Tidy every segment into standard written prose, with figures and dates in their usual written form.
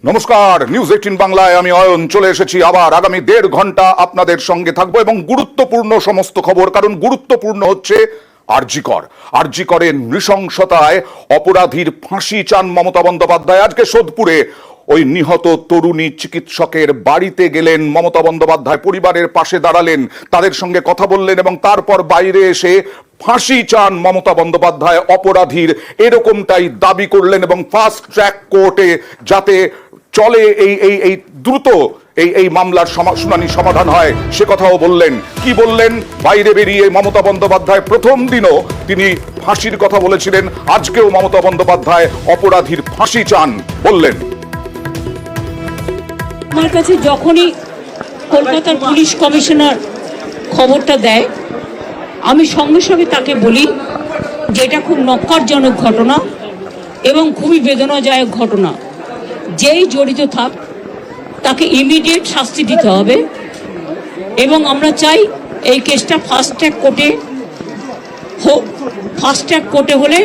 নমস্কার, নিউজ 18 বাংলায় আমি অয়ন চলে এসেছি আবার। আগামী 1.5 ঘন্টা আপনাদের সঙ্গে থাকবো এবং গুরুত্বপূর্ণ সমস্ত খবর, কারণ গুরুত্বপূর্ণ হচ্ছে আরজি করের নৃশংসতায় অপরাধীর ফাঁসি চান মমতা বন্দ্যোপাধ্যায়। আজকে সোদপুরে ওই নিহত তরুণী চিকিৎসকের বাড়িতে গেলেন মমতা বন্দ্যোপাধ্যায়, পরিবারের পাশে দাঁড়ালেন, তাদের সঙ্গে কথা বললেন এবং তারপর বাইরে এসে ফাঁসি চান মমতা বন্দ্যোপাধ্যায় অপরাধীর, এরকমটাই দাবি করলেন এবং ফাস্ট ট্র্যাক কোর্টে যাতে চলে এই দ্রুত এই মামলার শুনানি সমাধান হয় সে কথাও বললেন। কি বললেন? বাইরে বেরিয়ে মমতা বন্দ্যোপাধ্যায় প্রথম দিনও তিনি ফাঁসির কথা বলেছিলেন, আজকেও মমতা বন্দ্যোপাধ্যায় অপরাধীর ফাঁসি চান বললেন। আমার কাছে যখনই কলকাতার পুলিশ কমিশনার খবরটা দেয়, আমি সঙ্গে সঙ্গে তাকে বলি যে এটা খুব নক্কারজনক ঘটনা এবং খুবই বেদনাদায়ক ঘটনা। যেই জড়িত থাক তাকে ইমিডিয়েট শাস্তি দিতে হবে এবং আমরা চাই এই কেসটা ফাস্ট ট্র্যাক কোর্টে হোক। ফাস্ট ট্র্যাক কোর্টে হলে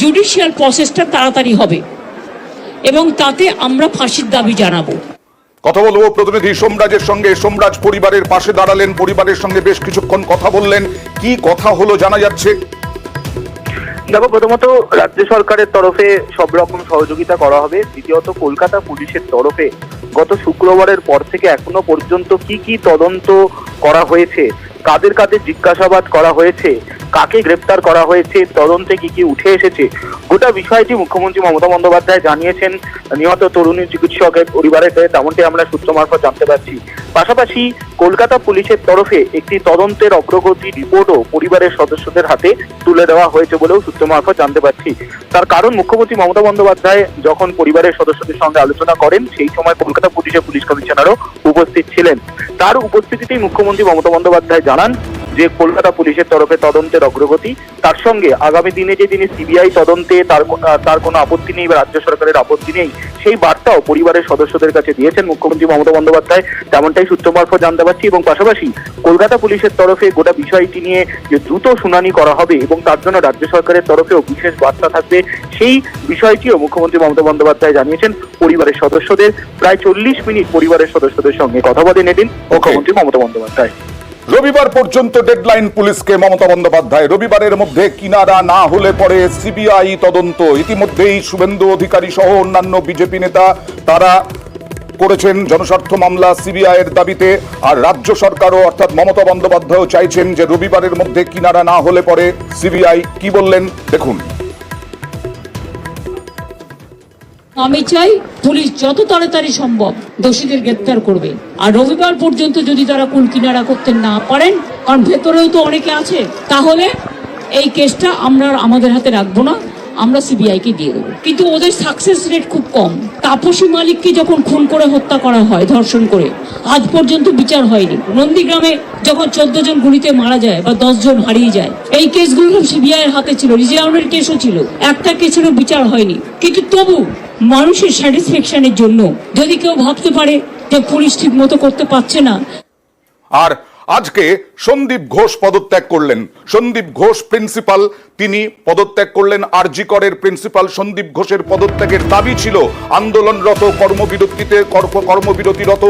জুডিশিয়াল প্রসেসটা তাড়াতাড়ি হবে এবং তাতে আমরা ফাঁসির দাবি জানাবো। কথা বলবো প্রতিনিধি সোমরাজের সঙ্গে। সোমরাজ পরিবারের পাশে দাঁড়ালেন, পরিবারের সঙ্গে বেশ কিছুক্ষণ কথা বললেন, কি কথা হলো জানা যাচ্ছে? দেখো, প্রথমত রাজ্য সরকারের তরফে সব রকম সহযোগিতা করা হবে। দ্বিতীয়ত কলকাতা পুলিশের তরফে গত শুক্রবারের পর থেকে এখনো পর্যন্ত কি কি তদন্ত করা হয়েছে, কাদের কাদের জিজ্ঞাসাবাদ করা হয়েছে, কাকে গ্রেপ্তার করা হয়েছে, তদন্তে কি কি উঠে এসেছে, গোটা বিষয়টি মুখ্যমন্ত্রী মমতা বন্দ্যোপাধ্যায় জানিয়েছেন নিহত তরুণী চিকিৎসকের পরিবারের কাছে, তেমনটি আমরা সূত্র মারফত জানতে পারছি। পাশাপাশি কলকাতা পুলিশের তরফে একটি তদন্তের অগ্রগতি রিপোর্টও পরিবারের সদস্যদের হাতে তুলে দেওয়া হয়েছে বলেও সূত্র মারফত জানতে পারছি। তার কারণ, মুখ্যমন্ত্রী মমতা বন্দ্যোপাধ্যায় যখন পরিবারের সদস্যদের সঙ্গে আলোচনা করেন সেই সময় কলকাতা পুলিশের পুলিশ কমিশনারও উপস্থিত ছিলেন। তার উপস্থিতিতেই মুখ্যমন্ত্রী মমতা বন্দ্যোপাধ্যায় জানান যে কলকাতা পুলিশের তরফে তদন্তের অগ্রগতি, তার সঙ্গে আগামী দিনে যে তিনি সিবিআই তদন্তে তার কোনো আপত্তি নেই বা রাজ্য সরকারের আপত্তি নেই, সেই বার্তাও পরিবারের সদস্যদের কাছে দিয়েছেন মুখ্যমন্ত্রী মমতা বন্দ্যোপাধ্যায়, তেমনটাই সূত্র মারফত জানতে পারছি। এবং পাশাপাশি কলকাতা পুলিশের তরফে গোটা বিষয়টি নিয়ে যে দ্রুত শুনানি করা হবে এবং তার জন্য রাজ্য সরকারের তরফেও বিশেষ বার্তা থাকবে, সেই বিষয়টিও মুখ্যমন্ত্রী মমতা বন্দ্যোপাধ্যায় জানিয়েছেন পরিবারের সদস্যদের। প্রায় 40 মিনিট পরিবারের সদস্যদের সঙ্গে কথা বলেন এদিন মুখ্যমন্ত্রী মমতা বন্দ্যোপাধ্যায়। রবিবার পর্যন্ত ডেডলাইন পুলিশকে মমতা বন্দ্যোপাধ্যায়। রবিবারের মধ্যে কিনারা না হলে পরে সিবিআই তদন্ত। ইতিমধ্যেই শুভেন্দু অধিকারী সহ অন্যান্য বিজেপি নেতা তারা করেছেন জনস্বার্থ মামলা সিবিআই এর দাবিতে, আর রাজ্য সরকারও অর্থাৎ মমতা বন্দ্যোপাধ্যায়ও চাইছেন যে রবিবারের মধ্যে কিনারা না হলে পরে সিবিআই কি বললেন দেখুন। আমি চাই পুলিশ যত তাড়াতাড়ি সম্ভব দোষীদের গ্রেপ্তার করবে, আর রবিবার পর্যন্ত যদি তারা কুল কিনারা করতে না পারেন, কারণ ভেতরেও তো অনেকে আছে, তাহলে এই কেসটা আমরা আমাদের হাতে রাখবো না, আমরা সিবিআই কে দিয়ে দেবো। কিন্তু ওদের সাকসেস রেট খুব কম। তাপসী মালিককে যখন খুন করে হত্যা করা হয় ধর্ষণ করে, আজ পর্যন্ত বিচার হয়নি। নন্দীগ্রামে যখন 14 জন গুলিতে মারা যায় বা 10 জন হারিয়ে যায়, এই কেসগুলো সিবিআই এর হাতে ছিল, রিজার্ভের কেসও ছিল, একটা কেসেরও বিচার হয়নি। কিন্তু তবু মানুষের স্যাটিসফ্যাকশনের জন্য যদি কেউ ভাবতে পারে যে পুলিশ ঠিক মতো করতে পারছে না। আর আজকে সন্দীপ ঘোষ পদত্যাগ করলেন। সন্দীপ ঘোষ প্রিন্সিপাল, তিনি পদত্যাগ করলেন। আরজি করের প্রিন্সিপাল সন্দীপ ঘোষের পদত্যাগের দাবি ছিল আন্দোলনরত কর্মবিরতিরত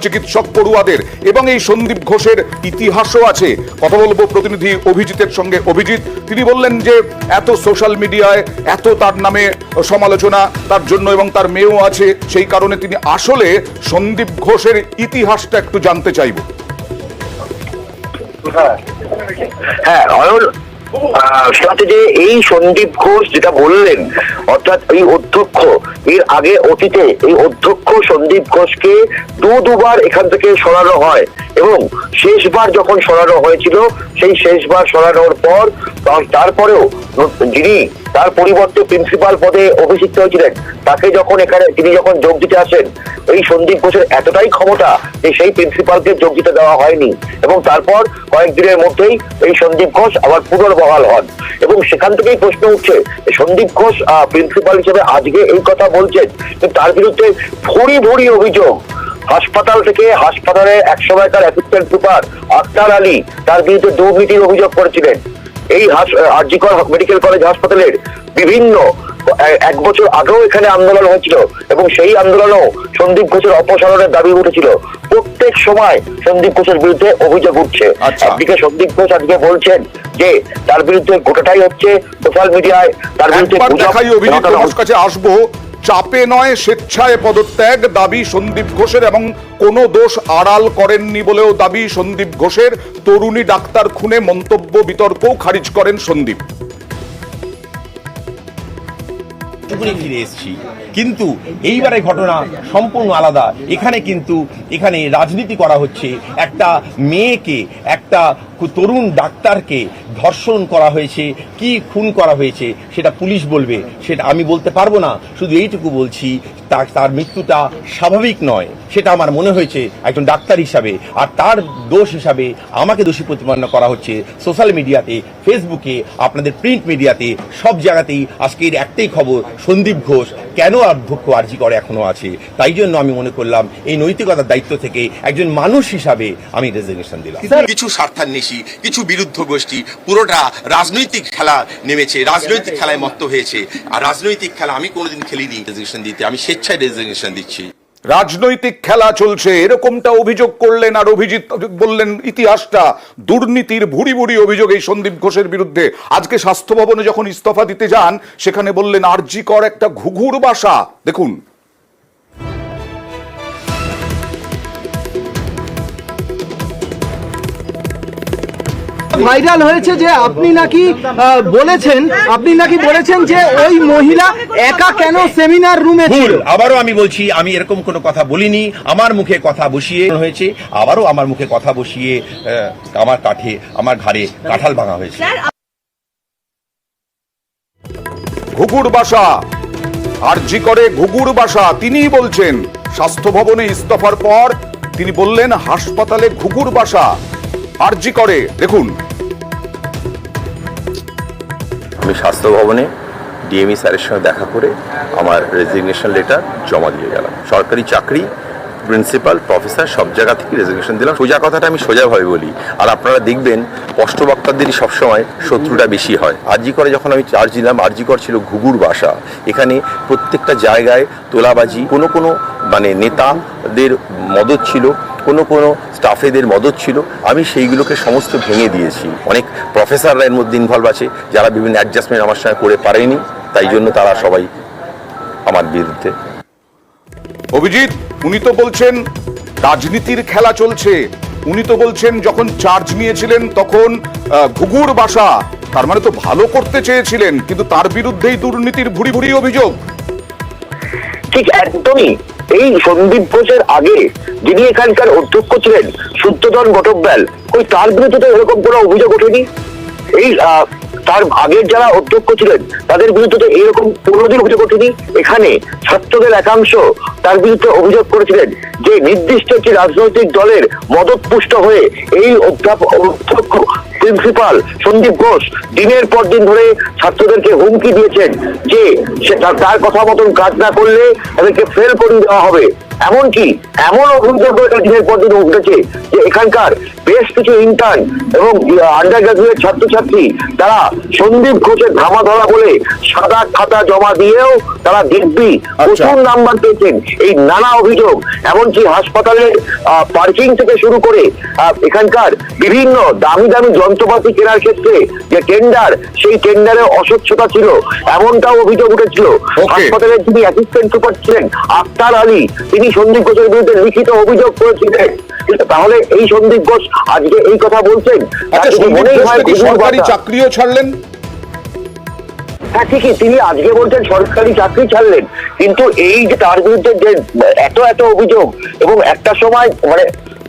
চিকিৎসক পড়ুয়াদের, এবং এই সন্দীপ ঘোষের ইতিহাসও আছে। কথা বলবো প্রতিনিধি অভিজিতের সঙ্গে। অভিজিৎ, তিনি বললেন যে এত সোশ্যাল মিডিয়ায় এত তার নামে সমালোচনা তার জন্য, এবং তার মেয়েও আছে, সেই কারণে তিনি আসলে সন্দীপ ঘোষের ইতিহাসটা একটু জানতে চাইব। হ্যাঁ, সাথে যে এই সন্দীপ ঘোষ যেটা বললেন, অর্থাৎ এই অধ্যক্ষ, এর আগে অতীতে এই অধ্যক্ষ সন্দীপ ঘোষকে দুবার এখান থেকে সরানো হয় এবং শেষবার যখন সরানো হয়েছিল, সেই শেষবার সরানোর পর তারপরেও যিনি তার পরিবর্তে প্রিন্সিপাল পদে অভিষিক্ত হয়েছিলেন, তাকে যখন তিনি যখন যোগ দিতে আসেন, এই সন্দীপ ঘোষের এতটাই ক্ষমতা যে সেই প্রিন্সিপালকে যোগ দিতে দেওয়া হয়নি এবং তারপর কয়েকদিনের মধ্যেই এই সন্দীপ ঘোষ আবার পুনর্বহাল হন। এবং সেখান থেকেই প্রশ্ন উঠছে, সন্দীপ ঘোষ প্রিন্সিপাল হিসেবে আজকে এই কথা বলছেন, কিন্তু তার বিরুদ্ধে ভরি অভিযোগ। হাসপাতাল থেকে হাসপাতালে একসময়কার অ্যাসিস্ট্যান্ট সুপার আক্তার আলী তার বিরুদ্ধে দুর্নীতির অভিযোগ করেছিলেন। এই আরজি কর মেডিকেল কলেজ হাসপাতালের বিভিন্ন 1 বছর আগেও এখানে আন্দোলন হয়েছিল এবং সেই আন্দোলনেও সন্দীপ ঘোষের অপসারণের দাবি উঠেছিল। প্রত্যেক সময় সন্দীপ ঘোষের বিরুদ্ধে অভিযোগ উঠছে। একদিকে সন্দীপ ঘোষ আজকে বলছেন যে তার বিরুদ্ধে গোটাটাই হচ্ছে সোশ্যাল মিডিয়ায়, তার বিরুদ্ধে কাছে আসবো। চাপে নয়, স্বেচ্ছায় পদত্যাগ দাবি সন্দীপ ঘোষের, এবং কোনো দোষ আড়াল করেননি বলেও দাবি সন্দীপ ঘোষের। তরুণী ডাক্তার খুনে মন্তব্য বিতর্কও খারিজ করেন সন্দীপ। ফিরে এসেছি, কিন্তু এইবারে ঘটনা সম্পূর্ণ আলাদা। এখানে রাজনীতি করা হচ্ছে। একটা মেয়েকে, একটা তরুণ ডাক্তারকে ধর্ষণ করা হয়েছে, কি খুন করা হয়েছে সেটা পুলিশ বলবে, সেটা আমি বলতে পারবো না। শুধু এইটুকু বলছি, তার মৃত্যুটা স্বাভাবিক নয়, সেটা আমার মনে হয়েছে একজন ডাক্তার হিসাবে। আর তার দোষ হিসাবে আমাকে দোষী প্রতিপন্ন করা হচ্ছে সোশ্যাল মিডিয়াতে, ফেসবুকে, আপনাদের প্রিন্ট মিডিয়াতে, সব জায়গাতেই। আজকের একটাই খবর, সন্দীপ ঘোষ কেন অধ্যক্ষ আরজি করে এখনো আছে। তাই জন্য আমি মনে করলাম এই নৈতিকতার দায়িত্ব থেকে একজন মানুষ হিসাবে আমি রেজিগনেশন দিলাম। কিছু স্বার্থান্বেষী, কিছু বিরুদ্ধ গোষ্ঠী পুরোটা রাজনৈতিক খেলা নেমেছে, রাজনৈতিক খেলায় মত্ত হয়েছে। আর রাজনৈতিক খেলা আমি কোনোদিন খেলিনি রেজিগনেশন দিতে, আমি স্বেচ্ছায় রেজিগনেশন দিচ্ছি। রাজনৈতিক খেলা চলছে এরকমটা অভিযোগ করলেন, আর অভিজিৎ বললেন ইতিহাসটা দুর্নীতির ভুরি ভুরি অভিযোগ এই সন্দীপ ঘোষের বিরুদ্ধে। আজকে স্বাস্থ্য ভবনে যখন ইস্তফা দিতে যান, সেখানে বললেন আরজি কর একটা ঘুঘুর বাসা। দেখুন, ভাইরাল হয়েছে যে আপনি নাকি বলেছেন যে ওই মহিলা একা কেন সেমিনার রুমে ছিল। আবারও আমি বলছি, আমি এরকম কোনো কথা বলিনি। আমার মুখে কথা বসিয়ে হয়েছে, আবারও আমার মুখে কথা বসিয়ে আমার ঘাড়ে কাঁঠাল ভাঙা হয়েছে। ঘুঘুর বাসা, আরজি করে ঘুঘুর বাসা। তিনিই বলছেন স্বাস্থ্য ভবনে ইস্তফার পর তিনি বললেন হাসপাতালে ঘুঘুর বাসা আরজি করে। দেখুন, আমি স্বাস্থ্য ভবনে ডিএমই স্যারের সঙ্গে দেখা করে আমার রেজিগনেশন লেটার জমা দিয়ে গেলাম। সরকারি চাকরি, প্রিন্সিপাল, প্রফেসর সব জায়গা থেকে রেজিগনেশন দিলাম। সোজা কথাটা আমি সোজাভাবে বলি, আর আপনারা দেখবেন স্পষ্ট বক্তাদেরই সবসময় শত্রুটা বেশি হয়। আরজি করে যখন আমি চার্জ দিলাম, আরজি কর ছিল ঘুঘুর বাসা। এখানে প্রত্যেকটা জায়গায় তোলাবাজি, কোনো নেতাদের মদত ছিল, কোনো স্টাফেদের মদত ছিল। আমি সেইগুলোকে সমস্ত ভেঙে দিয়েছি। অনেক প্রফেসররা এর মধ্যে ইনভলভ আছে, যারা বিভিন্ন অ্যাডজাস্টমেন্ট আমার সঙ্গে করে পারেনি, তাই জন্য তারা সবাই আমার বিরুদ্ধে। অভিজিৎ, উনি তো বলছেন রাজনীতির খেলা চলছে। উনি তো বলছেন যখন চার্জ নিয়েছিলেন তখন ঘুঘুর বাসা, তার মানে তো ভালো করতে চেয়েছিলেন, কিন্তু তার বিরুদ্ধেই দুর্নীতির ভুরি ভুরি অভিযোগ। ঠিক একদমই। এই সন্দীপ ঘোষের আগে যিনি এখানকার অধ্যক্ষ ছিলেন শুদ্ধধন ঘটকব্যাল, তার বিরুদ্ধে তো এরকম কোনো অভিযোগ ওঠেনি। এই তার আগের যারা অধ্যক্ষ ছিলেন তাদের বিরুদ্ধে তো এইরকম কোনোদিন অভিযোগ ওঠেনি। এখানে ছাত্রদের একাংশ তার বিরুদ্ধে অভিযোগ করেছিলেন যে নির্দিষ্ট একটি রাজনৈতিক দলের মদতপুষ্ট হয়ে এই অধ্যক্ষ প্রিন্সিপাল সন্দীপ ঘোষ দিনের পর দিন ধরে ছাত্রদেরকে হুমকি দিয়েছেন যে তার কথা মতন কাজ না করলে তাদেরকে ফেল করে দেওয়া হবে। এমনকি এমন অভিযোগ দিনের পর দিন উঠেছে যে এখানকার বেশ কিছু ইন্টার্ন এবং আন্ডার গ্রাজুয়েট ছাত্রছাত্রী তারা সন্দীপ ঘোষের ধামা ধরা বলে সাদা খাতা জমা দিয়েও তারা দিব্যি প্রচুর নাম্বার পেয়েছেন। এই নানা অভিযোগ, এমনকি হাসপাতালের পার্কিং থেকে শুরু করে এখানকার বিভিন্ন দামি দামি যন্ত্রপাতি কেনার ক্ষেত্রে যে টেন্ডার, সেই টেন্ডারে অস্বচ্ছতা ছিল, এমনটাও অভিযোগ উঠেছিল। হাসপাতালের যিনি অ্যাসিস্ট্যান্ট সুপার ছিলেন আক্তার আলী, তিনি সন্দীপ ঘোষের বিরুদ্ধে লিখিত অভিযোগ করেছিলেন। তাহলে এই সন্দীপ ঘোষ আজকে এই কথা বলছেন, সরকারি চাকরিও ছাড়লেন। হ্যাঁ ঠিকই, তিনি আজকে বলছেন সরকারি চাকরি ছাড়লেন, কিন্তু এই যে তার বিরুদ্ধে যে এত অভিযোগ এবং একটা সময়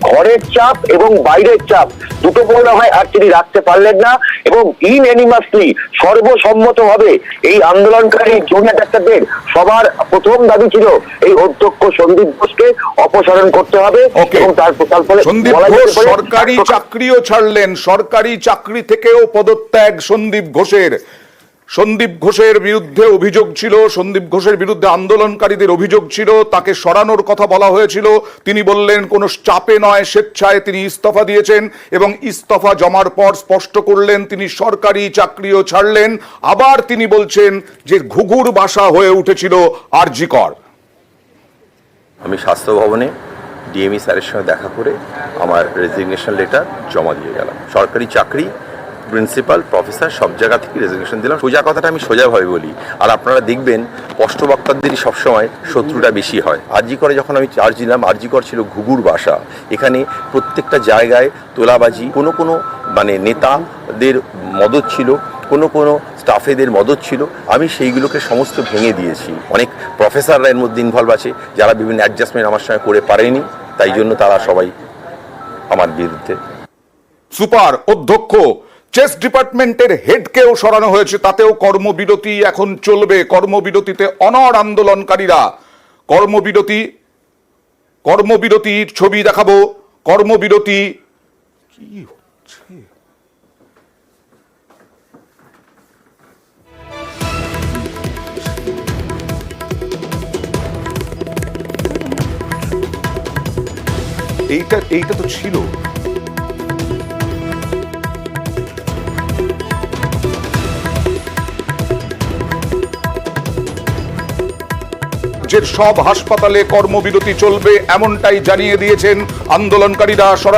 ঘরের চাপ এবং বাইরের চাপ দুটো মনে হয় আর তিনি রাখতে পারলেন না, এবং ইনএনিমাসলি সর্বসম্মতভাবে এই আন্দোলনকারী জুনিয়র ডাক্তারদের সবার প্রথম দাবি ছিল এই অধ্যক্ষ সন্দীপ ঘোষকে অপসারণ করতে হবে। এবং তার ফলে সন্দীপ ঘোষ সরকারি চাকরিও ছাড়লেন, সরকারি চাকরি থেকেও পদত্যাগ সন্দীপ ঘোষের। সন্দীপ ঘোষের বিরুদ্ধে অভিযোগ ছিল, সন্দীপ ঘোষের বিরুদ্ধে আন্দোলনকারীদের অভিযোগ ছিল, তাকে সরানোর কথা বলা হয়েছিল। তিনি বললেন কোনো চাপে নয়, স্বেচ্ছায় তিনি ইস্তফা দিয়েছেন এবং ইস্তফা জমার পর স্পষ্ট করলেন তিনি সরকারি চাকরিও ছাড়লেন। আবার তিনি বলছেন যে ঘুঘুর বাসা হয়ে উঠেছিল আরজি কর। আমি স্বাস্থ্য ভবনে ডিএমই স্যারের সঙ্গে দেখা করে আমার রেজিগনেশন লেটার জমা দিয়ে গেলাম। সরকারি চাকরি, প্রিন্সিপাল, প্রফেসর সব জায়গা থেকে রেজিগনেশন দিলাম। সোজা কথাটা আমি সোজাভাবে বলি, আর আপনারা দেখবেন স্পষ্ট বক্তাদেরই সবসময় শত্রুটা বেশি হয়। আরজি করে যখন আমি চার্জ দিলাম, আরজি কর ছিল ঘুঘুর বাসা। এখানে প্রত্যেকটা জায়গায় তোলাবাজি, কোনো মানে নেতাদের মদত ছিল, কোনো স্টাফেদের মদত ছিল। আমি সেইগুলোকে সমস্ত ভেঙে দিয়েছি। অনেক প্রফেসররা এর মধ্যে ইনভলভ আছে যারা বিভিন্ন অ্যাডজাস্টমেন্ট আমার সঙ্গে করে পারেনি, তাই জন্য তারা সবাই আমার বিরুদ্ধে। সুপার অধ্যক্ষ, চেস ডিপার্টমেন্টের হেডকেও সরানো হয়েছে, তাতেও কর্মবিরতি এখন চলবে। কর্মবিরতিতে অনড় আন্দোলনকারীরা। কর্মবিরতির ছবি দেখাবো। কর্মবিরতি কি হচ্ছে? এইটা তো ছিল। সব হাসপাতালে কর্মবিরতি চলবে এমনটাই জানিয়ে দিয়েছেন আন্দোলনকারীরা।